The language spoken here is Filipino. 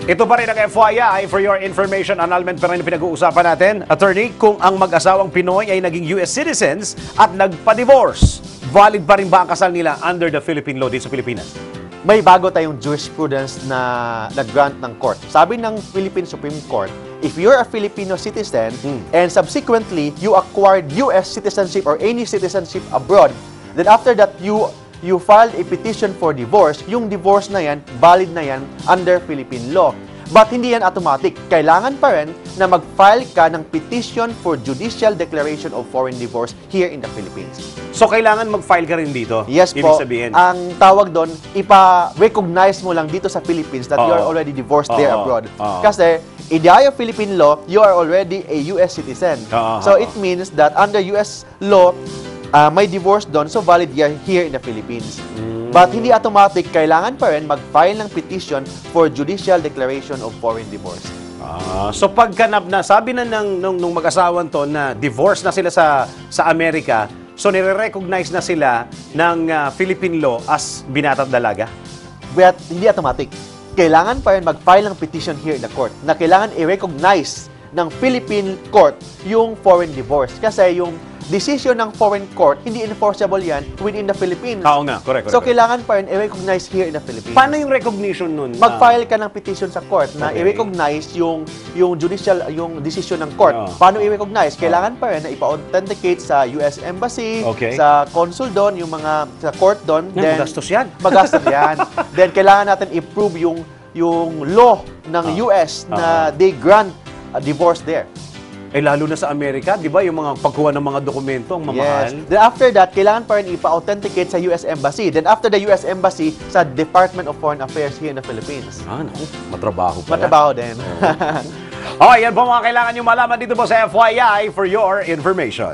Ito pa rin ang FYI for your information annulment pa rin pinag-uusapan natin. Attorney, kung ang mag-asawang Pinoy ay naging US citizens at nagpa-divorce, valid pa rin ba ang kasal nila under the Philippine law dito sa Pilipinas? May bago tayong jurisprudence na nag-grant ng court. Sabi ng Philippine Supreme Court, if you're a Filipino citizen and subsequently you acquired US citizenship or any citizenship abroad, then after that you filed a petition for divorce, yung divorce na yan, valid na yan under Philippine law. But hindi yan automatic. Kailangan pa rin na mag-file ka ng petition for judicial declaration of foreign divorce here in the Philippines. So, kailangan mag-file ka rin dito? Yes Ibig po. sabihin? Ang tawag doon, ipa-recognize mo lang dito sa Philippines that you are already divorced there abroad. Kasi, in the eye of Philippine law, you are already a US citizen. So, it means that under US law, may divorce doon, so valid here in the Philippines. But hindi automatic, kailangan pa rin mag-file ng petition for judicial declaration of foreign divorce. So pagkanap na, sabi na nung mag-asawan to na divorce na sila sa Amerika, so nire-recognize na sila ng Philippine law as binatang dalaga? But hindi automatic. Kailangan pa rin mag-file ng petition here in the court na kailangan i-recognize ng Philippine court yung foreign divorce. Kasi yung decision ng foreign court, hindi enforceable yan within the Philippines. Oo nga, correct. So, kailangan pa rin i-recognize here in the Philippines. Paano yung recognition nun? Mag-file ka ng petition sa court na i-recognize yung yung decision ng court. Paano i-recognize? Kailangan pa rin na ipa-authenticate sa US Embassy, sa consul doon, yung mga sa court doon. Then, magastos yan. Magastos yan. Then, kailangan natin i-prove yung law ng US na they grant a divorce there. Eh lalo na sa Amerika, di ba? Yung mga pagkuha ng mga dokumento, ang mamahal. Yes. Then after that, kailangan pa rin ipa-authenticate sa US Embassy. Then after the US Embassy, sa Department of Foreign Affairs here in the Philippines. Naku, matrabaho pala. Matrabaho din. Yan po mga kailangan nyo malaman dito po sa FYI for your information.